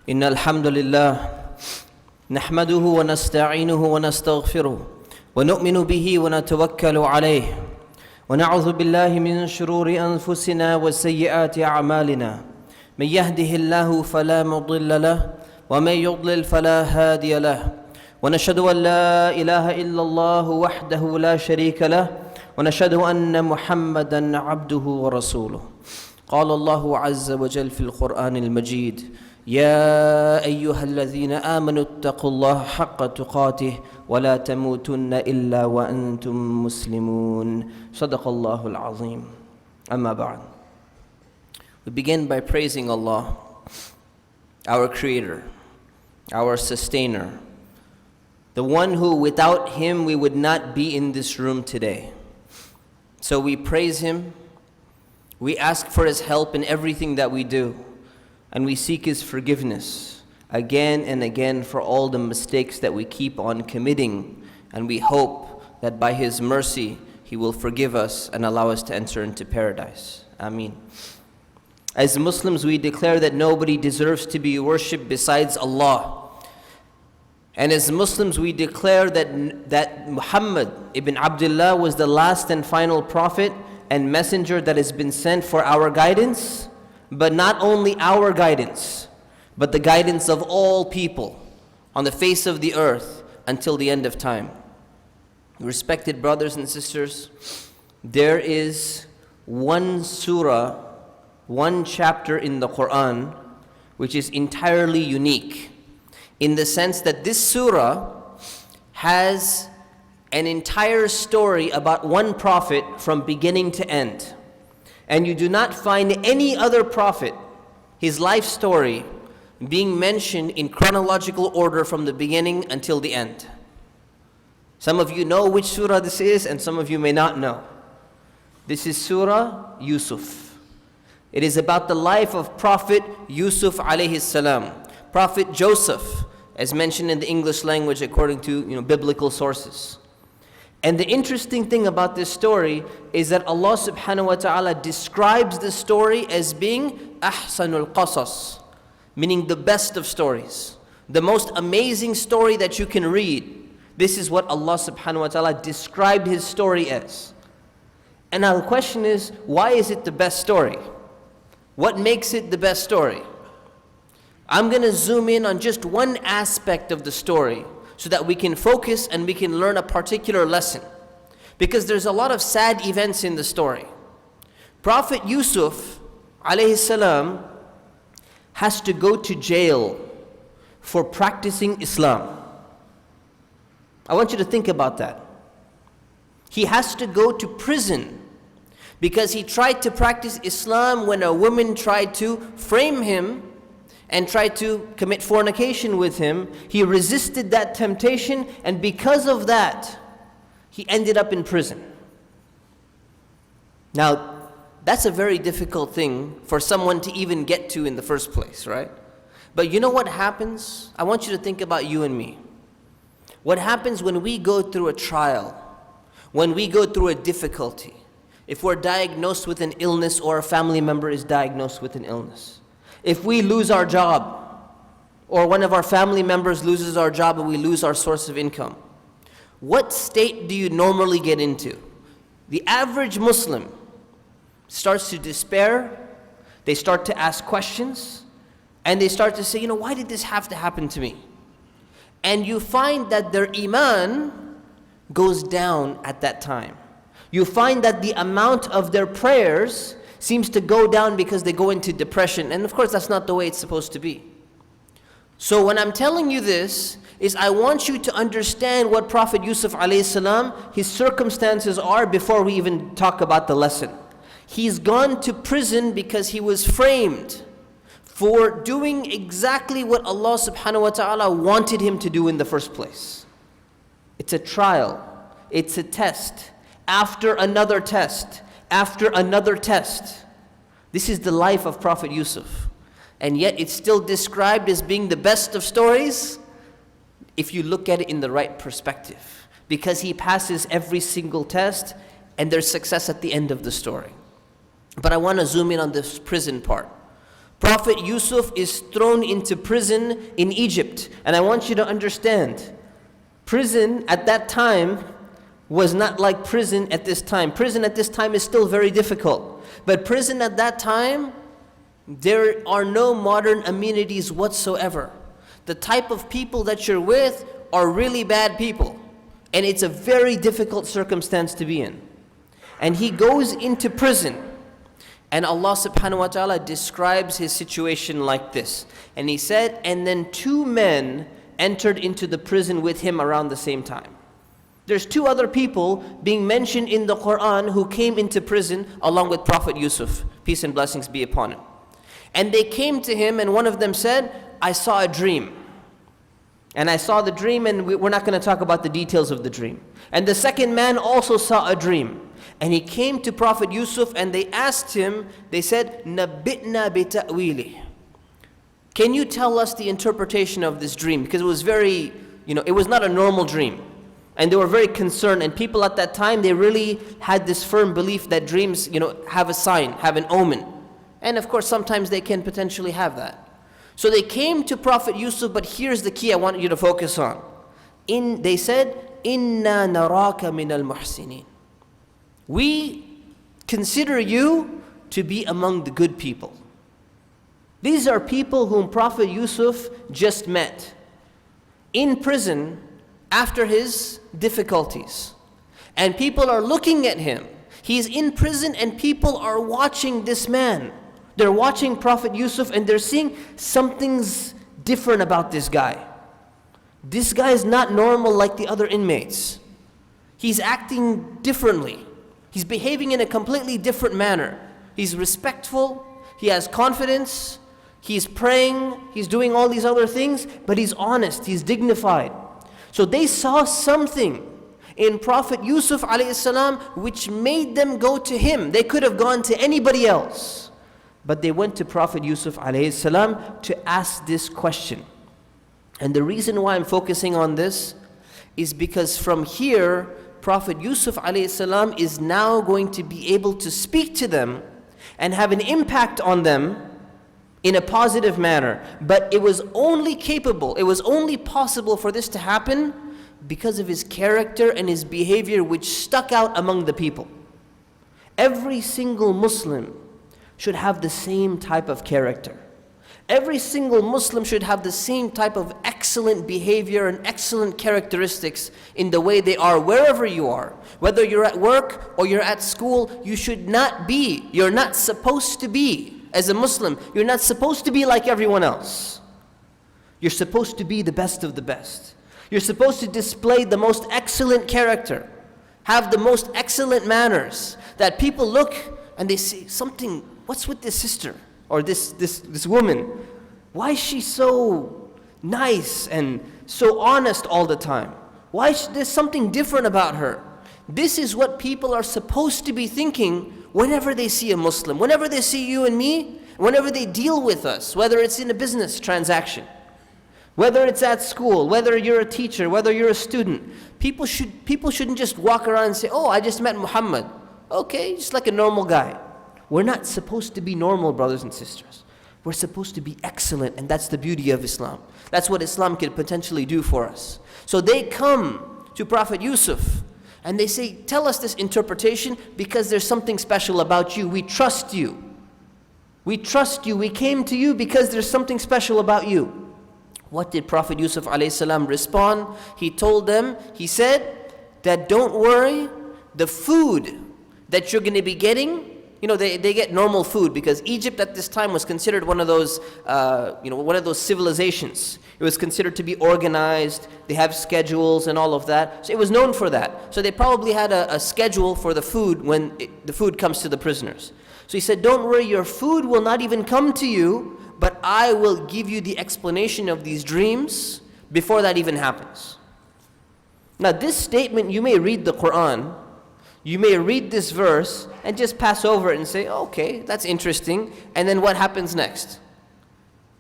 إن الحمد لله نحمده ونستعينه ونستغفره ونؤمن به ونتوكل عليه ونعوذ بالله من شرور أنفسنا وسيئات أعمالنا من يهده الله فلا مضل له ومن يضلل فلا هادي له ونشهد أن لا إله إلا الله وحده لا شريك له ونشهد أن محمدا عبده ورسوله قال الله عز وجل في القرآن المجيد يا أيها الذين آمنوا اتقوا الله حق تقاته ولا تموتن إلا وأنتم مسلمون صدق الله العظيم أما بعد. We begin by praising Allah, our Creator, our Sustainer, the one who without Him we would not be in this room today. So we praise Him, we ask for His help in everything that we do, and we seek His forgiveness again and again for all the mistakes that we keep on committing, and we hope that by His mercy He will forgive us and allow us to enter into paradise. Ameen. As Muslims, we declare that nobody deserves to be worshipped besides Allah. And as Muslims, we declare that Muhammad ibn Abdullah was the last and final prophet and messenger that has been sent for our guidance, but not only our guidance, but the guidance of all people on the face of the earth until the end of time. Respected brothers and sisters, there is one surah, one chapter in the Quran which is entirely unique, in the sense that this surah has an entire story about one prophet from beginning to end. And you do not find any other prophet, his life story, being mentioned in chronological order from the beginning until the end. Some of you know which surah this is, and some of you may not know. This is Surah Yusuf. It is about the life of Prophet Yusuf alayhi salam, Prophet Joseph, as mentioned in the English language according to biblical sources. And the interesting thing about this story is that Allah subhanahu wa ta'ala describes the story as being ahsanul qasas, meaning the best of stories, the most amazing story that you can read. This is what Allah subhanahu wa ta'ala described His story as. And now the question is, why is it the best story? What makes it the best story? I'm going to zoom in on just one aspect of the story so that we can focus and we can learn a particular lesson. Because there's a lot of sad events in the story. Prophet Yusuf alayhi salam has to go to jail for practicing Islam. I want you to think about that. He has to go to prison because he tried to practice Islam when a woman tried to frame him and tried to commit fornication with him. He resisted that temptation, and because of that, he ended up in prison. Now, that's a very difficult thing for someone to even get to in the first place, right? But you know what happens? I want you to think about you and me. What happens when we go through a trial, when we go through a difficulty, if we're diagnosed with an illness or a family member is diagnosed with an illness, if we lose our job, or one of our family members loses our job and we lose our source of income, what state do you normally get into? The average Muslim starts to despair, they start to ask questions, and they start to say, why did this have to happen to me? And you find that their iman goes down at that time. You find that the amount of their prayers seems to go down because they go into depression. And of course, that's not the way it's supposed to be. So when I'm telling you this, is I want you to understand what Prophet Yusuf alayhi salam, his circumstances are before we even talk about the lesson. He's gone to prison because he was framed for doing exactly what Allah subhanahu wa ta'ala wanted him to do in the first place. It's a trial. It's a test. After another test. After another test. This is the life of Prophet Yusuf. And yet it's still described as being the best of stories if you look at it in the right perspective. Because he passes every single test and there's success at the end of the story. But I want to zoom in on this prison part. Prophet Yusuf is thrown into prison in Egypt. And I want you to understand, prison at that time was not like prison at this time. Prison at this time is still very difficult. But prison at that time, there are no modern amenities whatsoever. The type of people that you're with are really bad people. And it's a very difficult circumstance to be in. And he goes into prison. And Allah subhanahu wa ta'ala describes his situation like this. And he said, and then 2 men entered into the prison with him around the same time. There's 2 other people being mentioned in the Quran who came into prison along with Prophet Yusuf. Peace and blessings be upon him. And they came to him, and one of them said, I saw a dream. And I saw the dream, and we're not going to talk about the details of the dream. And the second man also saw a dream. And he came to Prophet Yusuf and they asked him, they said, Nabbitna bita'wili. Can you tell us the interpretation of this dream? Because it was very, it was not a normal dream. And they were very concerned. And people at that time, they really had this firm belief that dreams, have a sign, have an omen. And of course, sometimes they can potentially have that. So they came to Prophet Yusuf, but here's the key I want you to focus on. They said, Inna naraka min al-muhsinin. We consider you to be among the good people. These are people whom Prophet Yusuf just met in prison after his difficulties. And people are looking at him. He's in prison and people are watching this man. They're watching Prophet Yusuf and they're seeing something's different about this guy. This guy is not normal like the other inmates. He's acting differently. He's behaving in a completely different manner. He's respectful, he has confidence, he's praying, he's doing all these other things, but he's honest, he's dignified. So they saw something in Prophet Yusuf alayhi salam which made them go to him. They could have gone to anybody else, but they went to Prophet Yusuf alayhi salam to ask this question. And the reason why I'm focusing on this is because from here, Prophet Yusuf alayhi salam is now going to be able to speak to them and have an impact on them in a positive manner. But it was only possible for this to happen because of his character and his behavior which stuck out among the people. Every single Muslim should have the same type of character. Every single Muslim should have the same type of excellent behavior and excellent characteristics in the way they are wherever you are. Whether you're at work or you're at school, you're not supposed to be, as a Muslim, you're not supposed to be like everyone else. You're supposed to be the best of the best. You're supposed to display the most excellent character, have the most excellent manners, that people look and they say, what's with this sister? Or this woman, why is she so nice and so honest all the time? Why is there something different about her? This is what people are supposed to be thinking whenever they see a Muslim, whenever they see you and me, whenever they deal with us, whether it's in a business transaction, whether it's at school, whether you're a teacher, whether you're a student. People shouldn't just walk around and say, oh, I just met Muhammad. Okay, just like a normal guy. We're not supposed to be normal, brothers and sisters. We're supposed to be excellent, and that's the beauty of Islam. That's what Islam could potentially do for us. So they come to Prophet Yusuf, and they say, tell us this interpretation because there's something special about you. We trust you. We trust you. We came to you because there's something special about you. What did Prophet Yusuf alayhi salam respond? He told them, he said that don't worry, the food that you're going to be getting, they get normal food because Egypt at this time was considered one of those civilizations. It was considered to be organized. They have schedules and all of that. So it was known for that. So they probably had a schedule for the food when the food comes to the prisoners. So he said, don't worry, your food will not even come to you, but I will give you the explanation of these dreams before that even happens. Now this statement, you may read the Quran, you may read this verse and just pass over it and say, okay, that's interesting. And then what happens next?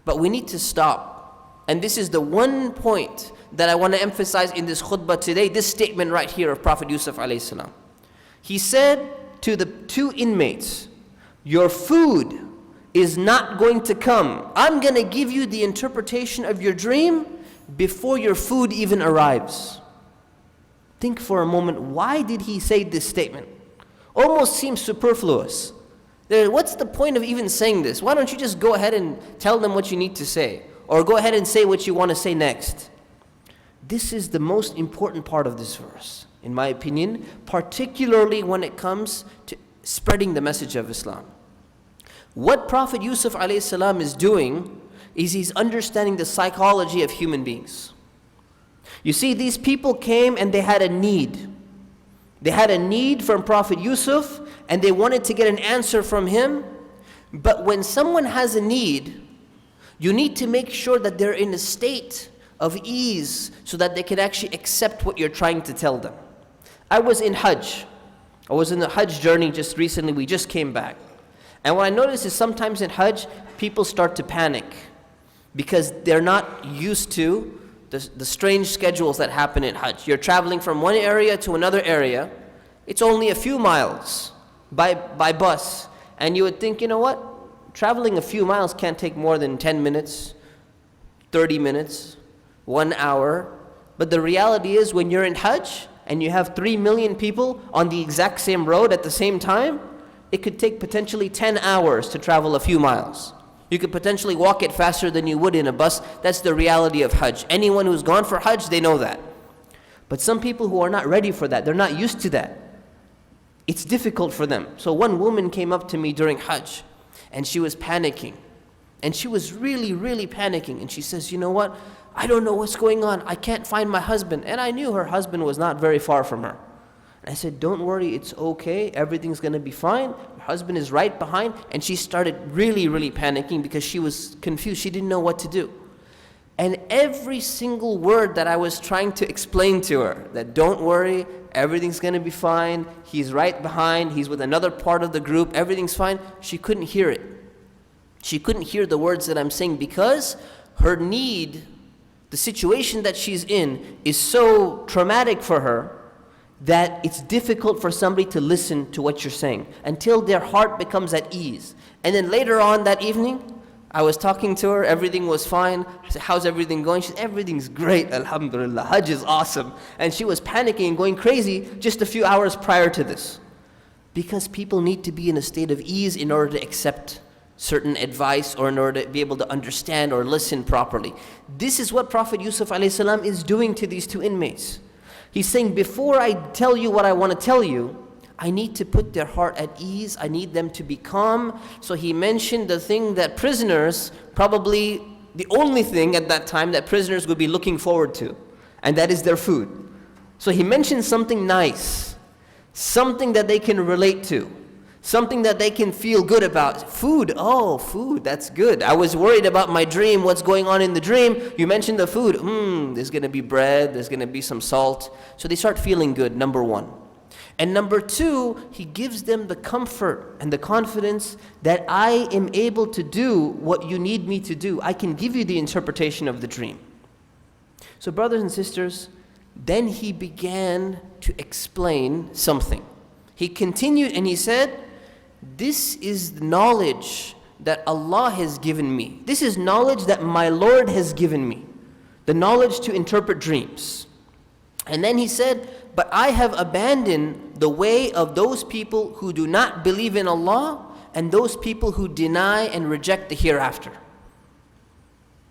But we need to stop. And this is the one point that I want to emphasize in this khutbah today, this statement right here of Prophet Yusuf alayhi salam. He said to the 2 inmates, your food is not going to come. I'm going to give you the interpretation of your dream before your food even arrives. Think for a moment, why did he say this statement? Almost seems superfluous. What's the point of even saying this? Why don't you just go ahead and tell them what you need to say? Or go ahead and say what you want to say next. This is the most important part of this verse, in my opinion, particularly when it comes to spreading the message of Islam. What Prophet Yusuf ﷺ is doing is he's understanding the psychology of human beings. You see, these people came and they had a need. They had a need from Prophet Yusuf and they wanted to get an answer from him. But when someone has a need, you need to make sure that they're in a state of ease so that they can actually accept what you're trying to tell them. I was in Hajj. I was in the Hajj journey just recently. We just came back. And what I noticed is sometimes in Hajj, people start to panic because they're not used to the strange schedules that happen in Hajj. You're traveling from one area to another area. It's only a few miles by bus. And you would think, you know what? Traveling a few miles can't take more than 10 minutes, 30 minutes, 1 hour. But the reality is when you're in Hajj and you have 3 million people on the exact same road at the same time, it could take potentially 10 hours to travel a few miles. You could potentially walk it faster than you would in a bus. That's the reality of Hajj. Anyone who's gone for Hajj, they know that. But some people who are not ready for that, they're not used to that. It's difficult for them. So one woman came up to me during Hajj, and she was panicking. And she was really, really panicking. And she says, you know what? I don't know what's going on. I can't find my husband. And I knew her husband was not very far from her. And I said, don't worry, it's okay. Everything's going to be fine. Your husband is right behind. And she started really, really panicking because she was confused. She didn't know what to do. And every single word that I was trying to explain to her, that don't worry, everything's going to be fine. He's right behind. He's with another part of the group. Everything's fine. She couldn't hear it. She couldn't hear the words that I'm saying because her need, the situation that she's in, is so traumatic for her that it's difficult for somebody to listen to what you're saying until their heart becomes at ease. And then later on that evening, I was talking to her, everything was fine. I said, how's everything going? She said, everything's great, alhamdulillah, Hajj is awesome. And she was panicking and going crazy just a few hours prior to this. Because people need to be in a state of ease in order to accept certain advice or in order to be able to understand or listen properly. This is what Prophet Yusuf ﷺ is doing to these two inmates. He's saying, before I tell you what I want to tell you, I need to put their heart at ease. I need them to be calm. So he mentioned the thing that prisoners, probably the only thing at that time that prisoners would be looking forward to, and that is their food. So he mentioned something nice, something that they can relate to, something that they can feel good about. Food, oh, food, that's good. I was worried about my dream, what's going on in the dream. You mentioned the food. There's going to be bread, there's going to be some salt. So they start feeling good, number one. And number two, he gives them the comfort and the confidence that I am able to do what you need me to do. I can give you the interpretation of the dream. So brothers and sisters, then he began to explain something. He continued and he said, this is the knowledge that Allah has given me. This is knowledge that my Lord has given me. The knowledge to interpret dreams. And then he said, but I have abandoned the way of those people who do not believe in Allah and those people who deny and reject the hereafter.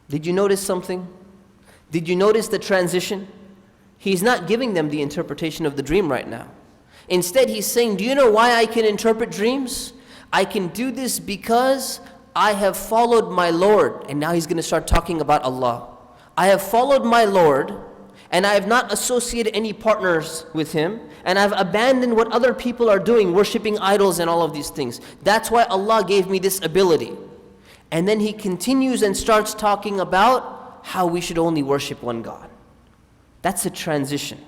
Did you notice something? Did you notice the transition? He's not giving them the interpretation of the dream right now. Instead, he's saying, do you know why I can interpret dreams? I can do this because I have followed my Lord. And now he's going to start talking about Allah. I have followed my Lord, and I have not associated any partners with him, and I've abandoned what other people are doing, worshiping idols and all of these things. That's why Allah gave me this ability. And then he continues and starts talking about how we should only worship one God. That's a transition.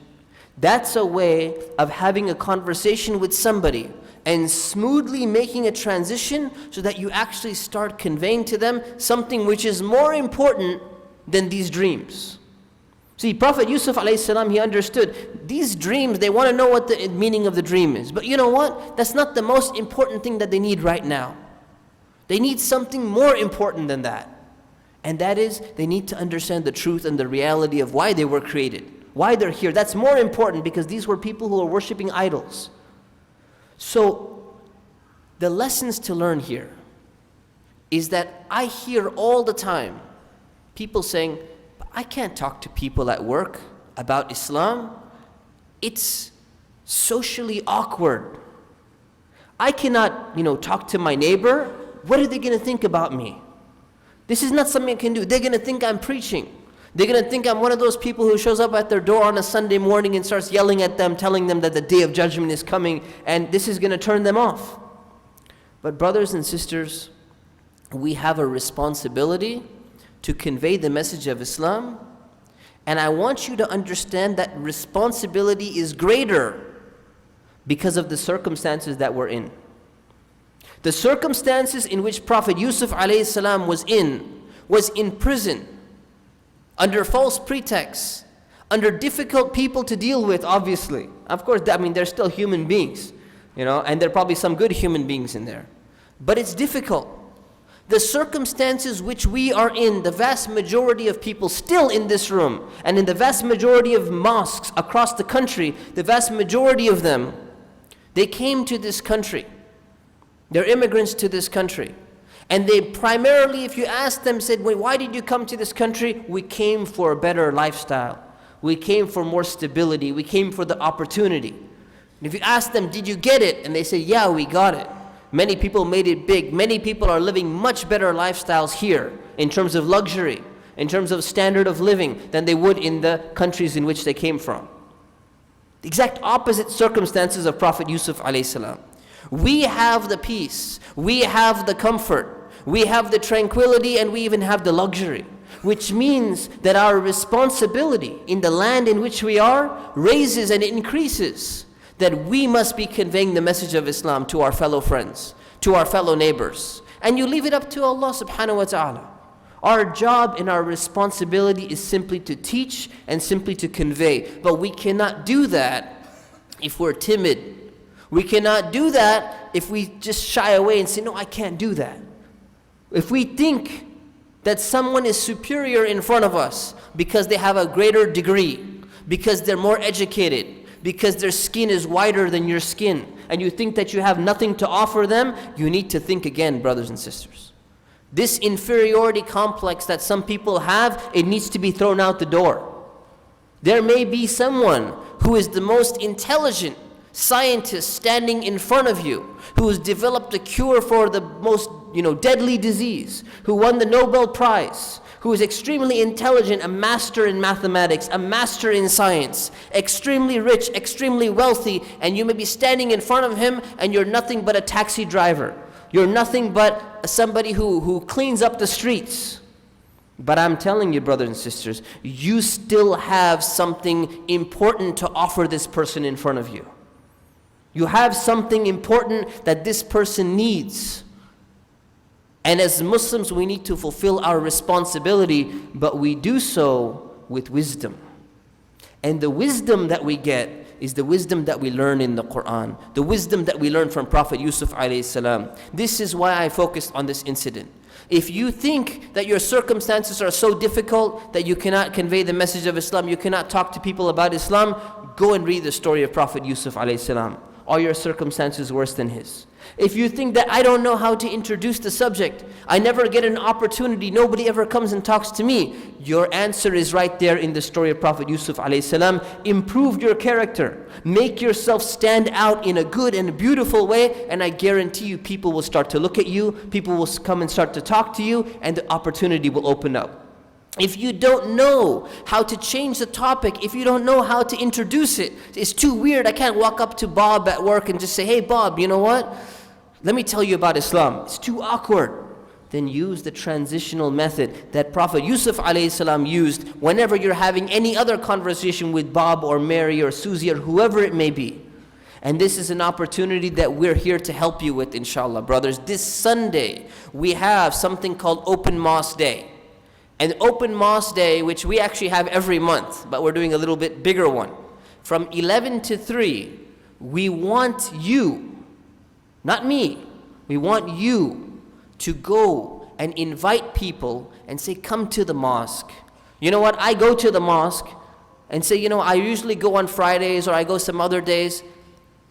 That's a way of having a conversation with somebody and smoothly making a transition so that you actually start conveying to them something which is more important than these dreams. See, Prophet Yusuf ﷺ, he understood these dreams, they want to know what the meaning of the dream is. But you know what? That's not the most important thing that they need right now. They need something more important than that. And that is, they need to understand the truth and the reality of why they were created, why they're here. That's more important, because these were people who are worshiping idols. So, the lessons to learn here is that I hear all the time people saying, I can't talk to people at work about Islam. It's socially awkward. I cannot, talk to my neighbor. What are they going to think about me? This is not something I can do. They're going to think I'm preaching. They're going to think I'm one of those people who shows up at their door on a Sunday morning and starts yelling at them, telling them that the day of judgment is coming, and this is going to turn them off. But brothers and sisters, we have a responsibility to convey the message of Islam, and I want you to understand that responsibility is greater because of the circumstances that we're in. The circumstances in which Prophet Yusuf ﷺ was in prison, under false pretexts, under difficult people to deal with, obviously. Of course, they're still human beings, and there are probably some good human beings in there. But it's difficult. The circumstances which we are in, the vast majority of people still in this room, and in the vast majority of mosques across the country, the vast majority of them, they came to this country. They're immigrants to this country. And they primarily, if you ask them, said, why did you come to this country? We came for a better lifestyle. We came for more stability. We came for the opportunity. And if you ask them, did you get it? And they say, yeah, we got it. Many people made it big. Many people are living much better lifestyles here in terms of luxury, in terms of standard of living than they would in the countries in which they came from. The exact opposite circumstances of Prophet Yusuf ﷺ. We have the peace, we have the comfort, we have the tranquility, and we even have the luxury, which means that our responsibility in the land in which we are raises and increases, that we must be conveying the message of Islam to our fellow friends, to our fellow neighbors. And you leave it up to Allah subhanahu wa ta'ala. Our job and our responsibility is simply to teach and simply to convey. But we cannot do that if we're timid. We cannot do that if we just shy away and say, no, I can't do that. If we think that someone is superior in front of us because they have a greater degree, because they're more educated, because their skin is whiter than your skin, and you think that you have nothing to offer them, you need to think again, brothers and sisters. This inferiority complex that some people have, it needs to be thrown out the door. There may be someone who is the most intelligent scientist standing in front of you, who has developed a cure for the most deadly disease, who won the Nobel Prize, who is extremely intelligent, a master in mathematics, a master in science, extremely rich, extremely wealthy, and you may be standing in front of him and you're nothing but a taxi driver. You're nothing but somebody who cleans up the streets. But I'm telling you, brothers and sisters, you still have something important to offer this person in front of you. You have something important that this person needs. And as Muslims, we need to fulfill our responsibility, but we do so with wisdom. And the wisdom that we get is the wisdom that we learn in the Quran, the wisdom that we learn from Prophet Yusuf ﷺ. This is why I focused on this incident. If you think that your circumstances are so difficult that you cannot convey the message of Islam, you cannot talk to people about Islam, go and read the story of Prophet Yusuf ﷺ. Are your circumstances worse than his? If you think that I don't know how to introduce the subject, I never get an opportunity, nobody ever comes and talks to me, your answer is right there in the story of Prophet Yusuf ﷺ. Improve your character. Make yourself stand out in a good and a beautiful way, and I guarantee you people will start to look at you, people will come and start to talk to you, and the opportunity will open up. If you don't know how to change the topic, if you don't know how to introduce it, it's too weird. I can't walk up to Bob at work and just say, hey Bob, you know what? Let me tell you about Islam. It's too awkward. Then use the transitional method that Prophet Yusuf ﷺ used whenever you're having any other conversation with Bob or Mary or Susie or whoever it may be. And this is an opportunity that we're here to help you with, inshallah. Brothers, this Sunday, we have something called Open Mosque Day. An Open Mosque Day, which we actually have every month, but we're doing a little bit bigger one. From 11 to 3, we want you, not me, we want you to go and invite people and say, come to the mosque. You know what? I go to the mosque and say, I usually go on Fridays or I go some other days.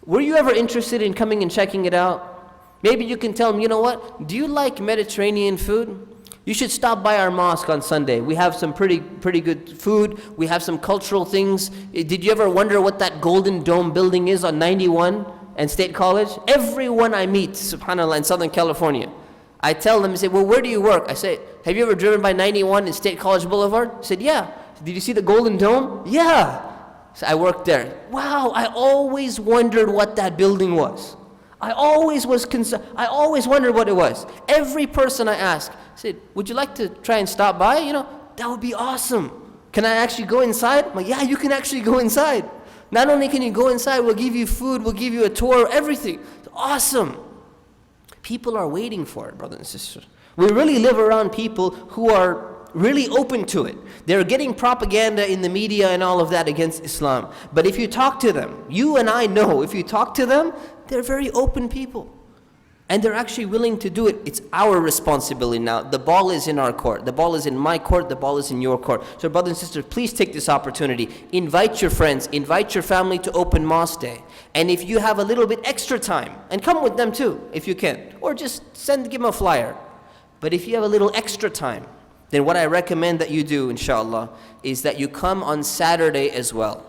Were you ever interested in coming and checking it out? Maybe you can tell them, you know what? Do you like Mediterranean food? You should stop by our mosque on Sunday. We have some pretty good food. We have some cultural things. Did you ever wonder what that Golden Dome building is on 91 and State College? Everyone I meet, subhanAllah, in Southern California, I tell them, they say, well, where do you work? I say, have you ever driven by 91 and State College Boulevard? I said, yeah. Did you see the Golden Dome? Yeah. So I worked there. Wow, I always wondered what that building was. I always was concerned. I always wondered what it was. Every person I asked, said, would you like to try and stop by? That would be awesome. Can I actually go inside? I'm like, yeah, you can actually go inside. Not only can you go inside, we'll give you food, we'll give you a tour, everything. It's awesome. People are waiting for it, brothers and sisters. We really live around people who are really open to it. They're getting propaganda in the media and all of that against Islam. But if you talk to them, you and I know, if you talk to them, they're very open people. And they're actually willing to do it. It's our responsibility now. The ball is in our court. The ball is in my court. The ball is in your court. So brothers and sisters, please take this opportunity. Invite your friends. Invite your family to open mosque day. And if you have a little bit extra time, and come with them too, if you can. Or just give them a flyer. But if you have a little extra time, then what I recommend that you do, inshallah, is that you come on Saturday as well.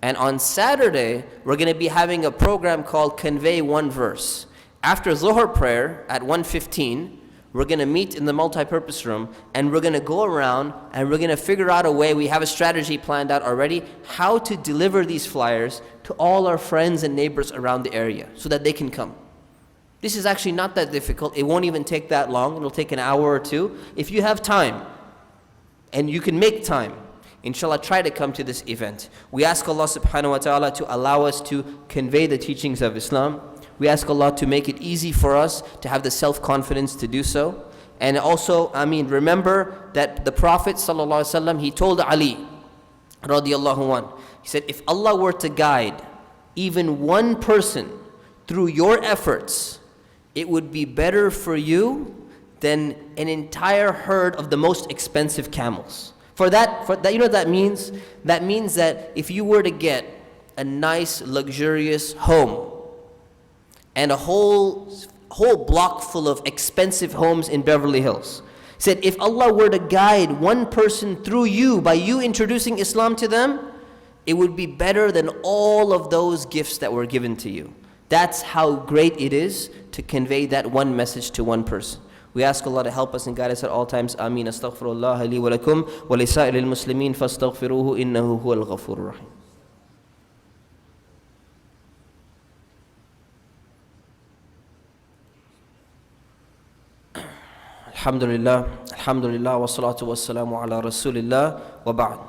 And on Saturday, we're going to be having a program called Convey One Verse. After Zuhr prayer at 1:15, we're going to meet in the multi-purpose room and we're going to go around and we're going to figure out a way, we have a strategy planned out already, how to deliver these flyers to all our friends and neighbors around the area so that they can come. This is actually not that difficult. It won't even take that long. It'll take an hour or two. If you have time and you can make time, inshallah, try to come to this event. We ask Allah subhanahu wa ta'ala to allow us to convey the teachings of Islam. We ask Allah to make it easy for us to have the self-confidence to do so. And also, remember that the Prophet sallallahu alaihi wasallam, he told Ali radiyallahu anhu, he said, if Allah were to guide even one person through your efforts, it would be better for you than an entire herd of the most expensive camels. For that, you know what that means? That means that if you were to get a nice, luxurious home and a whole block full of expensive homes in Beverly Hills, he said, if Allah were to guide one person through you, by you introducing Islam to them, it would be better than all of those gifts that were given to you. That's how great it is to convey that one message to one person. We ask Allah to help us and guide us at all times. Ameen. Astaghfirullah li wa lakum wa li sa'iril muslimin fastaghfiruhu innahu huwal ghafurur rahim. Alhamdulillah, alhamdulillah, wa salatu wa salamu ala rasulillah, wa ba'd.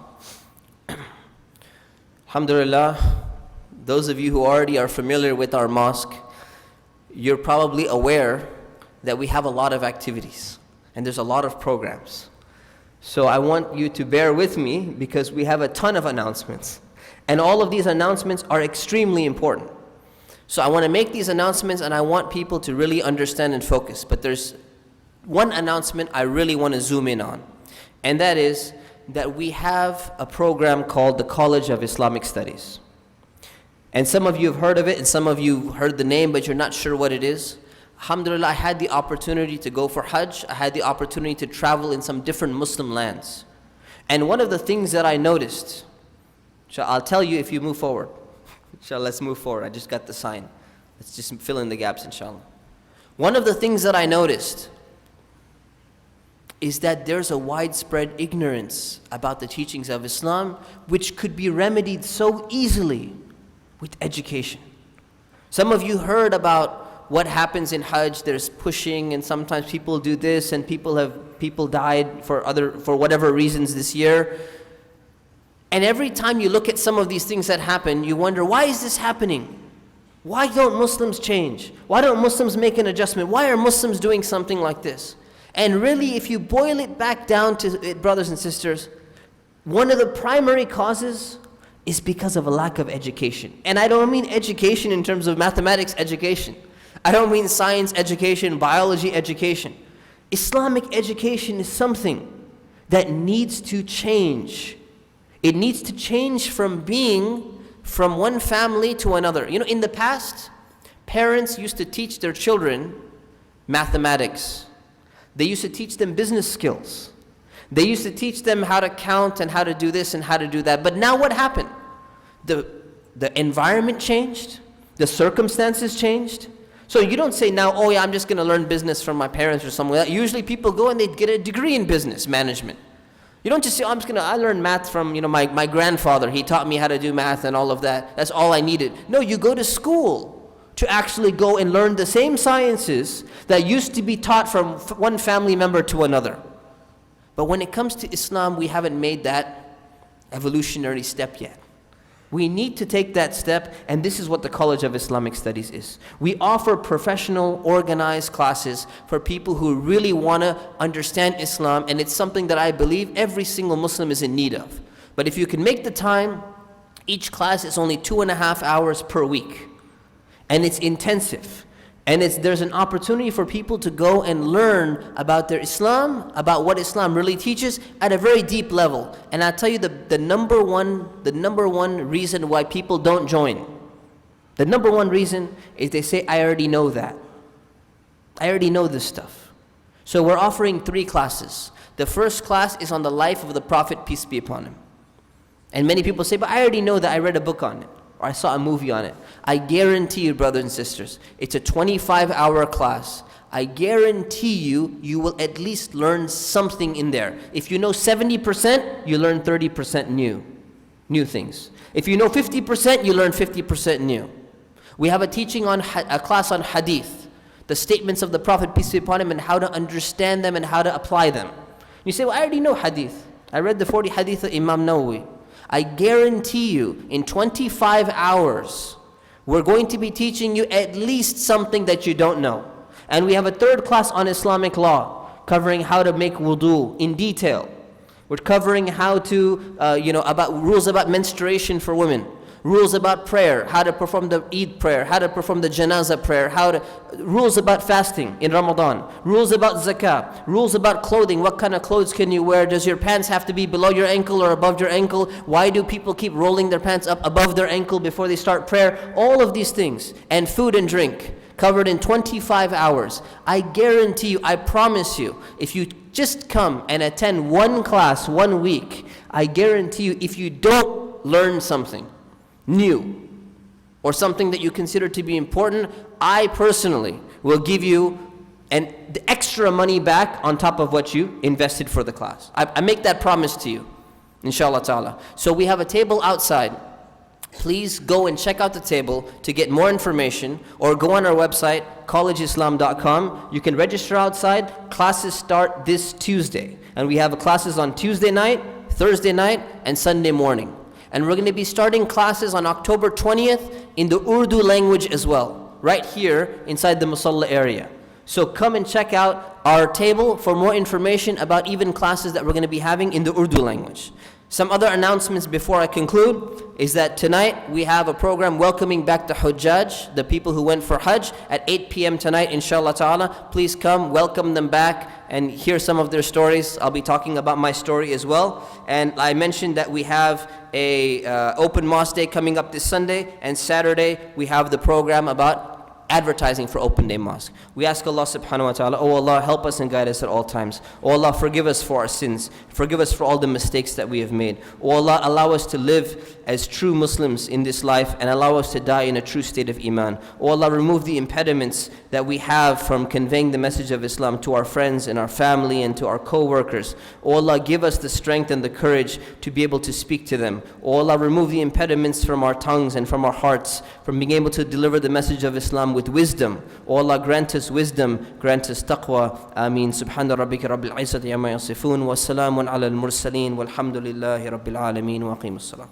Alhamdulillah, those of you who already are familiar with our mosque, you're probably aware that we have a lot of activities and there's a lot of programs. So I want you to bear with me because we have a ton of announcements. And all of these announcements are extremely important. So I want to make these announcements and I want people to really understand and focus. But there's one announcement I really want to zoom in on. And that is that we have a program called the College of Islamic Studies. And some of you have heard of it and some of you heard the name but you're not sure what it is. Alhamdulillah, I had the opportunity to go for Hajj. I had the opportunity to travel in some different Muslim lands. And one of the things that I noticed, I'll tell you if you move forward. Inshallah, let's move forward. I just got the sign. Let's just fill in the gaps, inshallah. One of the things that I noticed is that there's a widespread ignorance about the teachings of Islam, which could be remedied so easily with education. Some of you heard about what happens in Hajj. There's pushing and sometimes people do this and people died for whatever reasons this year. And every time you look at some of these things that happen, you wonder, why is this happening? Why don't Muslims change? Why don't Muslims make an adjustment? Why are Muslims doing something like this? And really, if you boil it back down to it, brothers and sisters, one of the primary causes is because of a lack of education. And I don't mean education in terms of mathematics education. I don't mean science education, biology education. Islamic education is something that needs to change. It needs to change from being from one family to another. In the past, parents used to teach their children mathematics. They used to teach them business skills. They used to teach them how to count and how to do this and how to do that. But now what happened? The environment changed. The circumstances changed. So you don't say now, oh yeah, I'm just going to learn business from my parents or something like that. Usually people go and they get a degree in business management. You don't just say, oh, I learned math from my grandfather. He taught me how to do math and all of that. That's all I needed. No, you go to school to actually go and learn the same sciences that used to be taught from one family member to another. But when it comes to Islam, we haven't made that evolutionary step yet. We need to take that step, and this is what the College of Islamic Studies is. We offer professional, organized classes for people who really want to understand Islam, and it's something that I believe every single Muslim is in need of. But if you can make the time, each class is only 2.5 hours per week, and it's intensive. And there's an opportunity for people to go and learn about their Islam, about what Islam really teaches at a very deep level. And I'll tell you the number one reason why people don't join. The number one reason is they say, I already know that. I already know this stuff. So we're offering 3 classes. The first class is on the life of the Prophet, peace be upon him. And many people say, but I already know that, I read a book on it, or I saw a movie on it. I guarantee you, brothers and sisters, it's a 25-hour class. I guarantee you will at least learn something in there. If you know 70%, you learn 30% new things. If you know 50%, you learn 50% new. We have a class on hadith, the statements of the Prophet, peace be upon him, and how to understand them and how to apply them. You say, well, I already know hadith. I read the 40 hadith of Imam Nawawi. I guarantee you, in 25 hours, we're going to be teaching you at least something that you don't know. And we have a 3rd class on Islamic law, covering how to make wudu in detail. We're covering how to, about rules about menstruation for women, rules about prayer, how to perform the Eid prayer, how to perform the Janazah prayer, rules about fasting in Ramadan, rules about zakah, rules about clothing, what kind of clothes can you wear, does your pants have to be below your ankle or above your ankle, why do people keep rolling their pants up above their ankle before they start prayer, all of these things, and food and drink, covered in 25 hours. I guarantee you, I promise you, if you just come and attend one class 1 week, I guarantee you, if you don't learn something new, or something that you consider to be important, I personally will give you the extra money back on top of what you invested for the class. I make that promise to you, inshallah ta'ala. So we have a table outside. Please go and check out the table to get more information, or go on our website, collegeislam.com. You can register outside. Classes start this Tuesday, and we have classes on Tuesday night, Thursday night, and Sunday morning. And we're going to be starting classes on October 20th in the Urdu language as well, right here inside the Musalla area. So come and check out our table for more information about even classes that we're going to be having in the Urdu language. Some other announcements before I conclude is that tonight we have a program welcoming back the Hujjaj, the people who went for Hajj, at 8 p.m. tonight, inshallah ta'ala. Please come, welcome them back, and hear some of their stories. I'll be talking about my story as well. And I mentioned that we have a open mosque day coming up this Sunday, and Saturday we have the program about advertising for Open Day Mosque. We ask Allah subhanahu wa ta'ala, oh Allah, help us and guide us at all times. Oh Allah, forgive us for our sins. Forgive us for all the mistakes that we have made. Oh Allah, allow us to live as true Muslims in this life, and allow us to die in a true state of Iman. Oh Allah, remove the impediments that we have from conveying the message of Islam to our friends and our family and to our co-workers. Oh Allah, give us the strength and the courage to be able to speak to them. Oh Allah, remove the impediments from our tongues and from our hearts, from being able to deliver the message of Islam with wisdom. Oh Allah, grant us wisdom, grant us taqwa. Ameen. Subhana rabbika rabbil izzati amma yasifun, wa salamun ala al-mursaleen, walhamdulillahi rabbil alameen, wa aqimus salam.